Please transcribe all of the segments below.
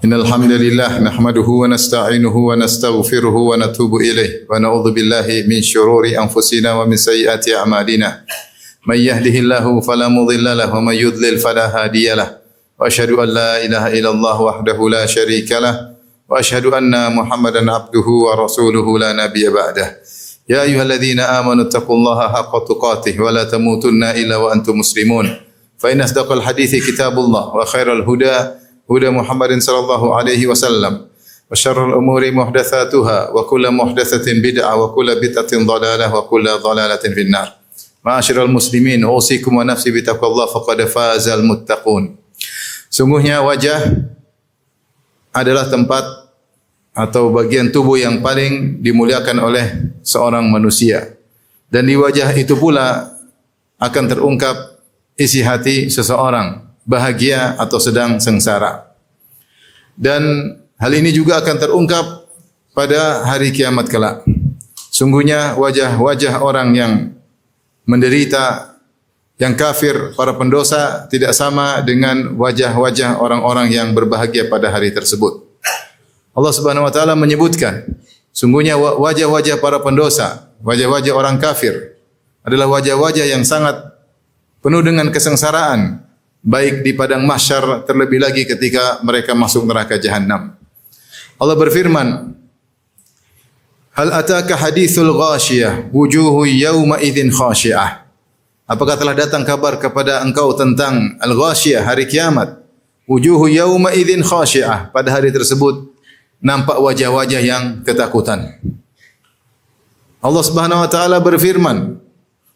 Innal hamdalillah nahmaduhu wa nasta'inuhu wa nastaghfiruhu wa natubu ilayh wa na'udzu billahi min shururi anfusina wa min sayyiati a'malina. May yahdihillahu fala mudilla lahu wa may yudlil fala hadiyalah. Wa asyhadu an la ilaha illallah wahdahu la syarika lah wa asyhadu anna Muhammadan abduhu wa rasuluhu la nabiyya ba'dah. Ya ayyuhalladzina amanu taqullaha haqqa tuqatih wa la tamutunna illa wa antum muslimun. Fa inna asdaqal hadithi kitabullah wa khairal huda huda Muhammadin sallallahu alaihi wasallam wa syarrul umuri muhdatsatuha wa kullu muhdatsatin bid'ah wa kullu bid'atin dhalalah wa kullu dhalalatin finnar. Ma'asyiral muslimin, usikum wa nafsi bi taqwallah faqad fazal muttaqun. Sungguhnya wajah adalah tempat atau bagian tubuh yang paling dimuliakan oleh seorang manusia. Dan di wajah itu pula akan terungkap isi hati seseorang, bahagia atau sedang sengsara. Dan hal ini juga akan terungkap pada hari kiamat kelak. Sungguhnya wajah-wajah orang yang menderita, yang kafir, para pendosa tidak sama dengan wajah-wajah orang-orang yang berbahagia pada hari tersebut. Allah Subhanahu wa taala menyebutkan, sungguhnya wajah-wajah para pendosa, wajah-wajah orang kafir adalah wajah-wajah yang sangat penuh dengan kesengsaraan, baik di padang mahsyar, terlebih lagi ketika mereka masuk neraka jahanam. Allah berfirman, Hal ataka hadithul ghashiyah, wujuhu yawma idzin khashi'ah. Apakah telah datang kabar kepada engkau tentang al-ghashiyah, hari kiamat? Wujuhu yawma idzin khashi'ah. Pada hari tersebut nampak wajah-wajah yang ketakutan. Allah Subhanahu wa taala berfirman,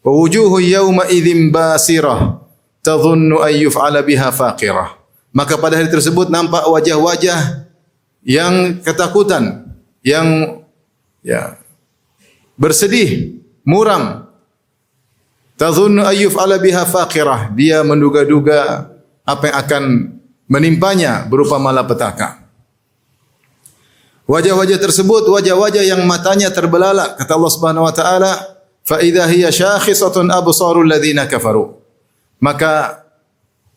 wa wujuhu yawma idzin basirah, tadhunnu an yuf'ala biha faqirah. Maka pada hari tersebut nampak wajah-wajah yang ketakutan, yang bersedih, muram. Tadhunnu an yuf'ala biha faqirah. Dia menduga-duga apa yang akan menimpanya berupa malapetaka. Wajah-wajah tersebut wajah-wajah yang matanya terbelalak. Kata Allah Subhanahu wa taala, fa idza hiya syakhisatun absarul ladzina kafaru. Maka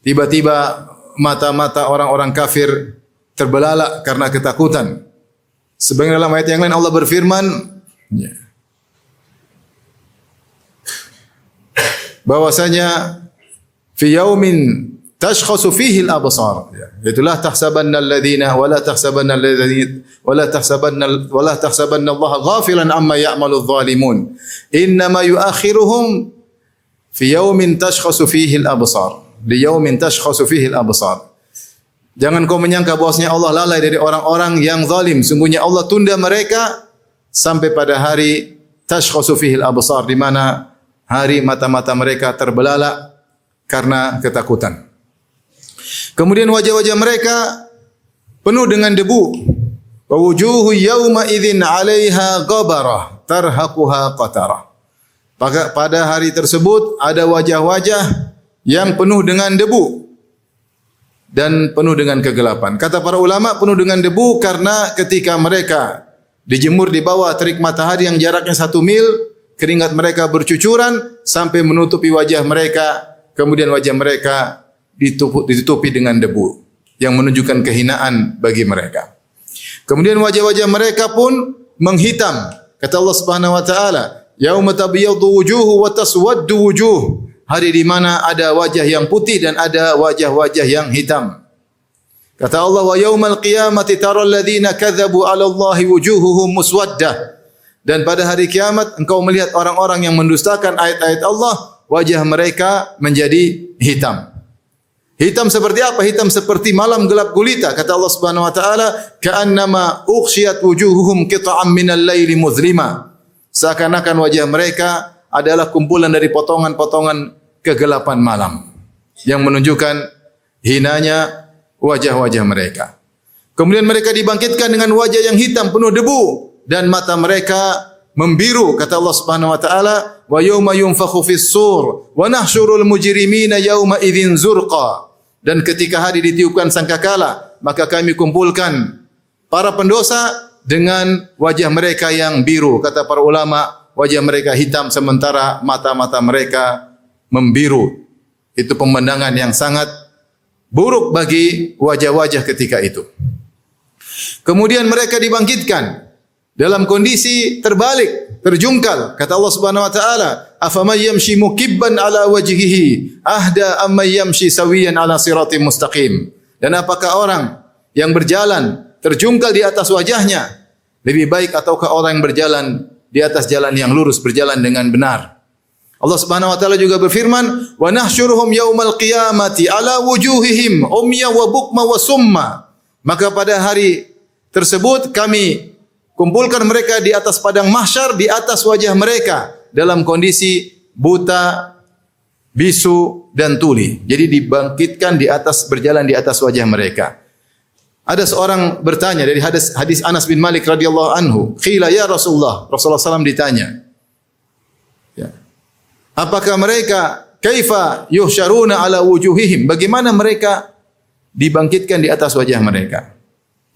tiba-tiba mata-mata orang-orang kafir terbelalak karena ketakutan. Sebagaimana dalam ayat yang lain Allah berfirman, bahwasanya fi yaumin tashkhasu fihi al-absar. Itulah tahsabanna alladhina wala tahsabanna alladhina wala tahsabanna Allah ghafilan amma ya'malu adh-dhalimun. Innama yu'akhiruhum fi yaumin tashkhasu fihi al-absar. Di yaumin tashkhasu fihi al-absar. Jangan kau menyangka bahwasanya Allah lalai dari orang-orang yang zalim. Sungguhnya Allah tunda mereka sampai pada hari tashkhasu fihi al-absar, di mana hari mata-mata mereka terbelalak karena ketakutan. Kemudian wajah-wajah mereka penuh dengan debu. Wa wujuhu yawma idzin 'alaiha ghabarah tarhaquha qatarah. Pada hari tersebut ada wajah-wajah yang penuh dengan debu dan penuh dengan kegelapan. Kata para ulama, penuh dengan debu karena ketika mereka dijemur di bawah terik matahari yang jaraknya 1 mil, keringat mereka bercucuran sampai menutupi wajah mereka. Kemudian wajah mereka ditutupi dengan debu yang menunjukkan kehinaan bagi mereka. Kemudian wajah-wajah mereka pun menghitam. Kata Allah Subhanahu wa taala, yauma tabyaddu wujuhu wa taswaddu wujuh. Hari di mana ada wajah yang putih dan ada wajah-wajah yang hitam. Kata Allah, wa yaumal qiyamati taral ladzina kadzabu 'ala Allahi wujuhuhum muswaddah. Dan pada hari kiamat engkau melihat orang-orang yang mendustakan ayat-ayat Allah, wajah mereka menjadi hitam. Hitam seperti apa? Hitam seperti malam gelap gulita. Kata Allah Subhanahu wa taala, ka'annama ughshiyat wujuhuhum qita'am minal laili muzlima. Seakan-akan wajah mereka adalah kumpulan dari potongan-potongan kegelapan malam yang menunjukkan hinanya wajah-wajah mereka. Kemudian mereka dibangkitkan dengan wajah yang hitam penuh debu dan mata mereka membiru. Kata Allah Subhanahu wa taala, wa yauma yunfakhu fis sur wa nahsyurul mujrimina yauma idzin zurqa. Dan ketika hari ditiupkan sangkakala, maka kami kumpulkan para pendosa dengan wajah mereka yang biru. Kata para ulama, wajah mereka hitam sementara mata-mata mereka membiru. Itu pemandangan yang sangat buruk bagi wajah-wajah ketika itu. Kemudian mereka dibangkitkan dalam kondisi terbalik, terjungkal. Kata Allah Subhanahu wa taala, "Afaman yamshi mukibban ala wajhihi ahda amman yamshi sawiyan ala siratim mustaqim." Dan apakah orang yang berjalan terjungkal di atas wajahnya lebih baik ataukah orang yang berjalan di atas jalan yang lurus, berjalan dengan benar? Allah Subhanahu wa taala juga berfirman, "Wa nahsyuruhum yaumal qiyamati ala wujuhihim umya wa bukma wa summa." Maka pada hari tersebut kami kumpulkan mereka di atas padang mahsyar, di atas wajah mereka dalam kondisi buta, bisu dan tuli. Jadi dibangkitkan di atas, berjalan di atas wajah mereka. Ada seorang bertanya dari hadis Anas bin Malik radhiyallahu anhu, "Qila ya Rasulullah," Rasulullah SAW ditanya, ya, apakah mereka kaifa yuhsyaruna ala wujuhihim? Bagaimana mereka dibangkitkan di atas wajah mereka?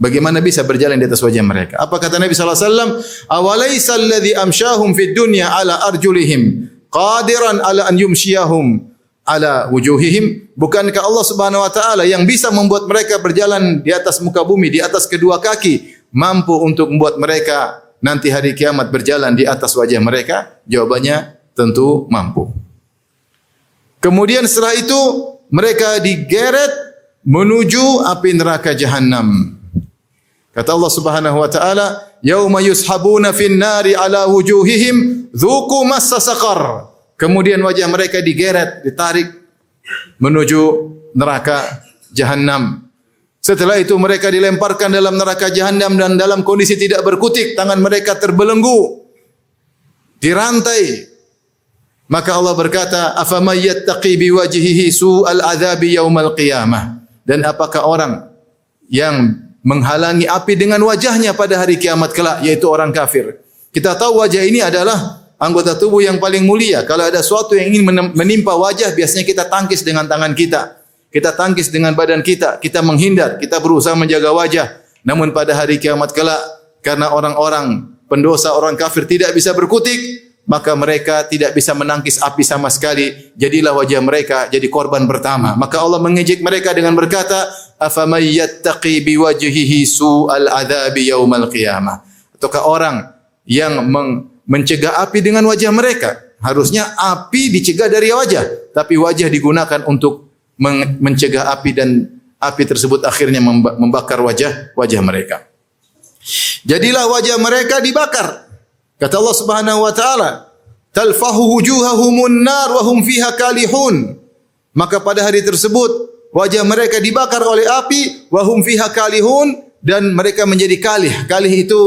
Bagaimana bisa berjalan di atas wajah mereka? Apa kata Nabi sallallahu alaihi wasallam? "Awalaysa alladhi amsyahum fid dunya ala arjulihim qadiran ala an yumshiyahum ala wujuhihim?" Bukankah Allah Subhanahu wa taala yang bisa membuat mereka berjalan di atas muka bumi, di atas kedua kaki, mampu untuk membuat mereka nanti hari kiamat berjalan di atas wajah mereka? Jawabannya tentu mampu. Kemudian setelah itu mereka digeret menuju api neraka jahanam. Kata Allah Subhanahu wa taala, "Yauma yushabuna fin nari ala wujuhihim dzuqu massa saqar." Kemudian wajah mereka digeret, ditarik menuju neraka jahanam. Setelah itu mereka dilemparkan dalam neraka jahanam dan dalam kondisi tidak berkutik, tangan mereka terbelenggu, dirantai. Maka Allah berkata, "Afaman yattaqi biwajhihi su'al adzabi yaumal qiyamah." Dan apakah orang yang menghalangi api dengan wajahnya pada hari kiamat kelak, yaitu orang kafir. Kita tahu wajah ini adalah anggota tubuh yang paling mulia. Kalau ada sesuatu yang ingin menimpa wajah, biasanya kita tangkis dengan tangan kita. Kita tangkis dengan badan kita. Kita menghindar. Kita berusaha menjaga wajah. Namun pada hari kiamat kelak, karena orang-orang pendosa, orang kafir tidak bisa berkutik, maka mereka tidak bisa menangkis api sama sekali. Jadilah wajah mereka jadi korban pertama. Maka Allah mengejek mereka dengan berkata, "Afaman yattaqi biwajhihi su'al adzabi yaumal qiyamah." Ataukah orang yang mencegah api dengan wajah mereka? Harusnya api dicegah dari wajah, tapi wajah digunakan untuk mencegah api dan api tersebut akhirnya membakar wajah mereka. Jadilah wajah mereka dibakar. Kata Allah Subhanahu wa taala, "Talfahu wujuhahumun nar wa hum fiha kalihun." Maka pada hari tersebut wajah mereka dibakar oleh api, wa hum fiha kalihun, dan mereka menjadi kalih. Kalih itu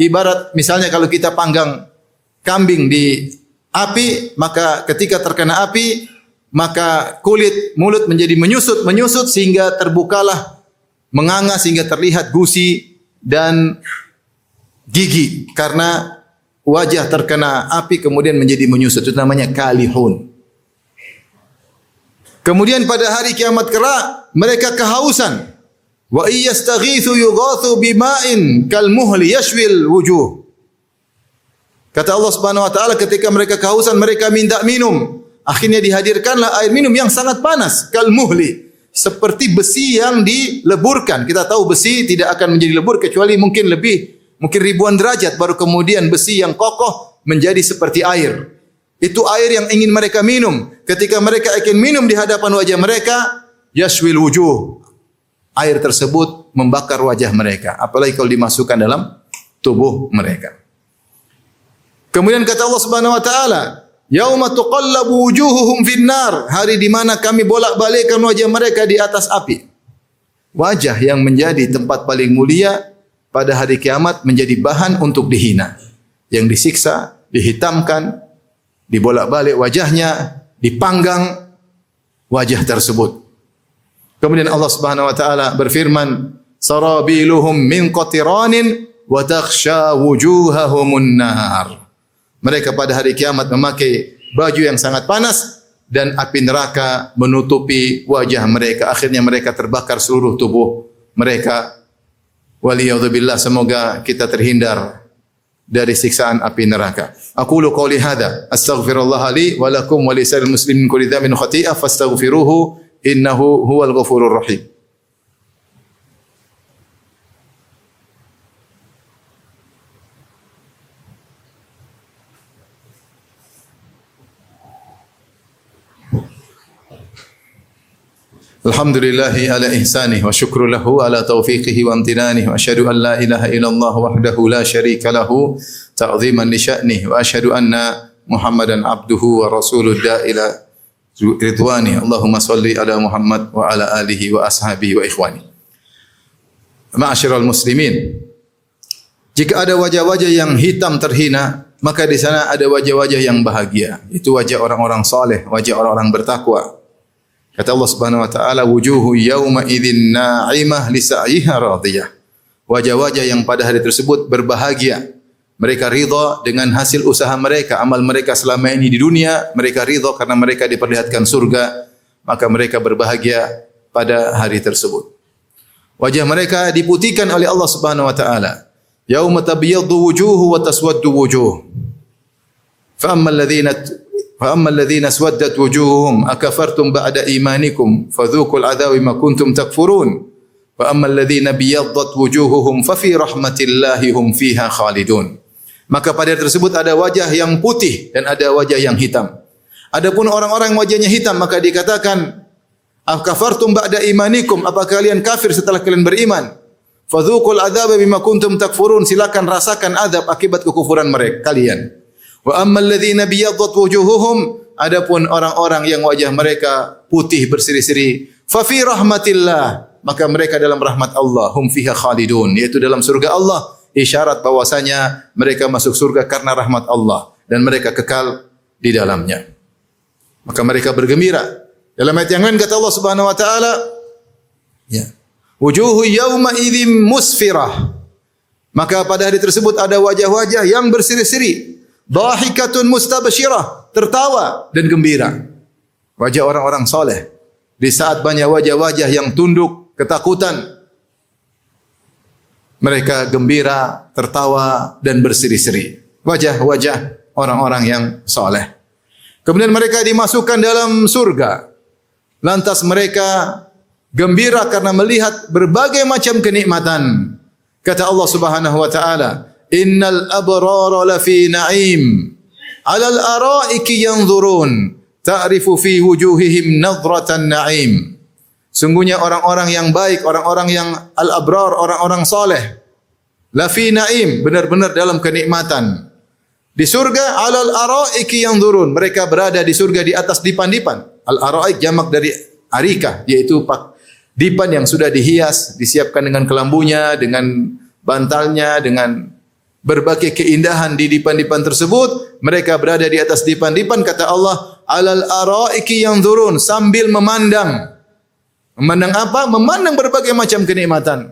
ibarat misalnya kalau kita panggang kambing di api, maka ketika terkena api, maka kulit mulut menjadi menyusut sehingga terbukalah menganga sehingga terlihat gusi dan gigi karena wajah terkena api kemudian menjadi menyusut. Itu namanya kalihun. Kemudian pada hari kiamat kelak mereka kehausan. Wa iyastaghithu yughathu bima'in kalmuhli yashwil wujuh. Kata Allah Subhanahu wa taala, ketika mereka kehausan mereka minta minum. Akhirnya dihadirkanlah air minum yang sangat panas, kalmuhli, seperti besi yang dileburkan. Kita tahu besi tidak akan menjadi lebur kecuali mungkin ribuan derajat, baru kemudian besi yang kokoh menjadi seperti air. Itu air yang ingin mereka minum. Ketika mereka ingin minum di hadapan wajah mereka, yashwil wujuh. Air tersebut membakar wajah mereka, apalagi kalau dimasukkan dalam tubuh mereka. Kemudian kata Allah Subhanahu wa taala, "Yauma tuqallabu wujuhuhum finnar." Hari di mana kami bolak-balikkan wajah mereka di atas api. Wajah yang menjadi tempat paling mulia pada hari kiamat menjadi bahan untuk dihina. Yang disiksa, dihitamkan, dibolak-balik wajahnya, dipanggang wajah tersebut. Kemudian Allah Subhanahu wa taala berfirman, "Sarabiluhum min qatiranin wa takhsha wujuhahumun nar." Mereka pada hari kiamat memakai baju yang sangat panas dan api neraka menutupi wajah mereka. Akhirnya mereka terbakar seluruh tubuh mereka. Waliyadzubillah, semoga kita terhindar dari siksaan api neraka. Aqulu qouli hadza, astaghfirullah li wa lakum wa lisa'il muslimin kulli dhanbin khati'ah fastaghfiruhu innahu huwal ghafurur rahim. Alhamdulillahi ala ihsanih wa syukru lahu ala taufiqihi wa amtinanih wa asyhadu an la ilaha illallah wahdahu la syarika lahu ta'ziman li sya'nih wa asyhadu anna Muhammadan abduhu wa rasuluh da'ila ridwani. Allahumma salli ala Muhammad wa ala alihi wa ashabihi wa ikhwani. Ma'asyiral muslimin, jika ada wajah-wajah yang hitam terhina, maka di sana ada wajah-wajah yang bahagia. Itu wajah orang-orang saleh, wajah orang-orang bertakwa. Kata Allah Subhanahu wa taala, wujuhu yauma idzin na'imah li sa'yiha radiyah. Wajah-wajah yang pada hari tersebut berbahagia. Mereka ridha dengan hasil usaha mereka, amal mereka selama ini di dunia, mereka ridha karena mereka diperlihatkan surga, maka mereka berbahagia pada hari tersebut. Wajah mereka diputihkan oleh Allah Subhanahu wa taala. Yauma tabyaddu wujuhu wa taswaddu wujuh. Fa ammal ladzina aswaddat wujuhuhum akafartum ba'da imanikum fadzuqul adzaba bima kuntum takfurun. Wa ammal ladzina biyaddat wujuhuhum fa fi rahmatillahi hum fiha khalidun. Maka pada hari tersebut ada wajah yang putih dan ada wajah yang hitam. Adapun orang-orang yang wajahnya hitam maka dikatakan akafartum ba'da imanikum, apa kalian kafir setelah kalian beriman? Fadzuqul adzaba bima kuntum takfurun, silakan rasakan azab akibat kekufuran mereka kalian. Wa ammal ladzina biyaddat wujuhuhum, adapun orang-orang yang wajah mereka putih berseri-seri, fa fi rahmatillah, maka mereka dalam rahmat Allah, hum fiha khalidun, yaitu dalam surga Allah, isyarat bahwasanya mereka masuk surga karena rahmat Allah dan mereka kekal di dalamnya. Maka mereka bergembira. Dalam ayat yang lain kata Allah Subhanahu wa taala, ya, wujuhu yauma idzim musfirah, maka pada hari tersebut ada wajah-wajah yang berseri-seri, dhahikatun mustabsyirah, tertawa dan gembira. Wajah orang-orang soleh. Di saat banyak wajah-wajah yang tunduk, ketakutan, mereka gembira, tertawa dan berseri-seri. Wajah-wajah orang-orang yang soleh. Kemudian mereka dimasukkan dalam surga. Lantas mereka gembira karena melihat berbagai macam kenikmatan. Kata Allah Subhanahu wa taala, innal abrara lafi na'im 'alal araiki yanzurun ta'rifu fi wujuhihim nadratan na'im. Sungguhnya orang-orang yang baik, orang-orang yang al-abrar, orang-orang saleh, lafi na'im, benar-benar dalam kenikmatan. Di surga 'alal araiki yanzurun, mereka berada di surga di atas dipan-dipan. Al-araik jamak dari arika, yaitu dipan yang sudah dihias, disiapkan dengan kelambunya, dengan bantalnya, dengan berbagai keindahan di dipan-dipan tersebut. Mereka berada di atas dipan-dipan, kata Allah, alal araiki yanzurun, sambil memandang. Memandang apa? Memandang berbagai macam kenikmatan.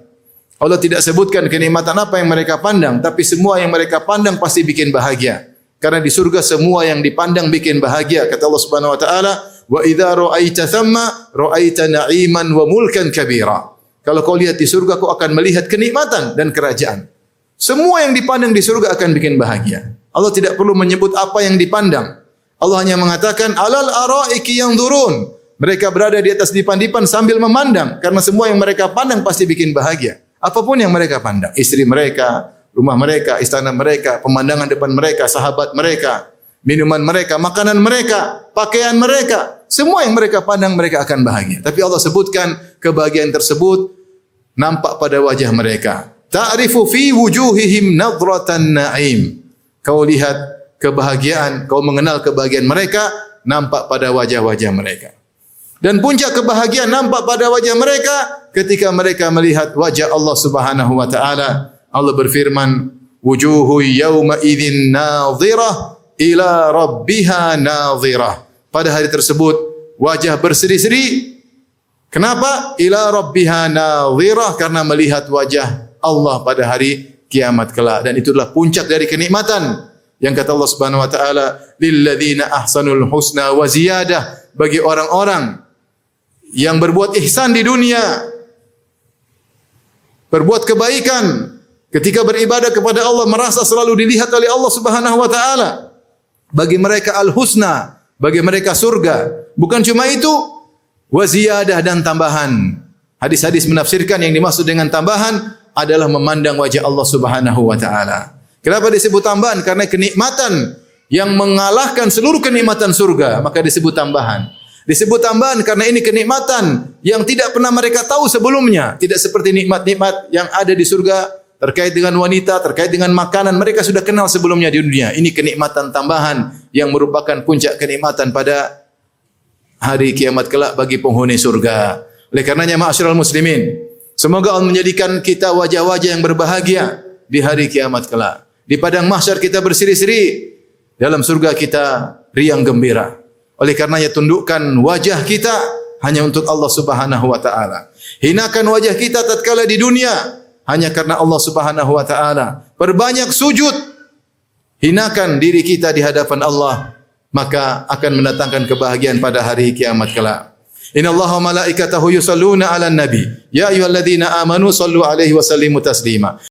Allah tidak sebutkan kenikmatan apa yang mereka pandang, tapi semua yang mereka pandang pasti bikin bahagia. Karena di surga semua yang dipandang bikin bahagia. Kata Allah Subhanahu wa taala, wa idza ra'aita thamma ra'aita na'iman wa mulkan kabira. Kalau kau lihat di surga, kau akan melihat kenikmatan dan kerajaan. Semua yang dipandang di surga akan bikin bahagia. Allah tidak perlu menyebut apa yang dipandang. Allah hanya mengatakan alal araiki yanzurun. Mereka berada di atas dipan-dipan sambil memandang, karena semua yang mereka pandang pasti bikin bahagia. Apapun yang mereka pandang, istri mereka, rumah mereka, istana mereka, pemandangan depan mereka, sahabat mereka, minuman mereka, makanan mereka, pakaian mereka, semua yang mereka pandang mereka akan bahagia. Tapi Allah sebutkan kebahagiaan tersebut nampak pada wajah mereka. Ta'rifu fi wujuhihim nadratan na'im. Kau lihat kebahagiaan, kau mengenal kebahagiaan mereka nampak pada wajah-wajah mereka. Dan puncak kebahagiaan nampak pada wajah mereka ketika mereka melihat wajah Allah Subhanahu wa taala. Allah berfirman, wujuhu yawma idzin nadhirah ila rabbiha nadhirah. Pada hari tersebut wajah berseri-seri. Kenapa? Ila rabbiha nadhirah, karena melihat wajah Allah pada hari kiamat kelak, dan itulah puncak dari kenikmatan. Yang kata Allah Subhanahu wa taala, lil ladzina ahsanul husna wa ziyadah, bagi orang-orang yang berbuat ihsan di dunia, berbuat kebaikan, ketika beribadah kepada Allah merasa selalu dilihat oleh Allah Subhanahu wa taala. Bagi mereka al-husna, bagi mereka surga. Bukan cuma itu, wa ziyadah dan tambahan. Hadis-hadis menafsirkan yang dimaksud dengan tambahan adalah memandang wajah Allah Subhanahu wa taala. Kenapa disebut tambahan? Karena kenikmatan yang mengalahkan seluruh kenikmatan surga, maka disebut tambahan. Disebut tambahan karena ini kenikmatan yang tidak pernah mereka tahu sebelumnya. Tidak seperti nikmat-nikmat yang ada di surga terkait dengan wanita, terkait dengan makanan. Mereka sudah kenal sebelumnya di dunia. Ini kenikmatan tambahan yang merupakan puncak kenikmatan pada hari kiamat kelak bagi penghuni surga. Oleh karenanya ma'asyiral muslimin, semoga Allah menjadikan kita wajah-wajah yang berbahagia di hari kiamat kelak. Di padang mahsyar kita berseri-seri, dalam surga kita riang gembira. Oleh karenanya tundukkan wajah kita hanya untuk Allah Subhanahu wa taala. Hinakan wajah kita tatkala di dunia hanya karena Allah Subhanahu wa taala. Perbanyak sujud. Hinakan diri kita di hadapan Allah, maka akan mendatangkan kebahagiaan pada hari kiamat kelak. Innallaha wa malaikatahu yusholluna 'alan nabi. Ya ayyuhalladzina amanu shallu 'alaihi wa sallimu taslima.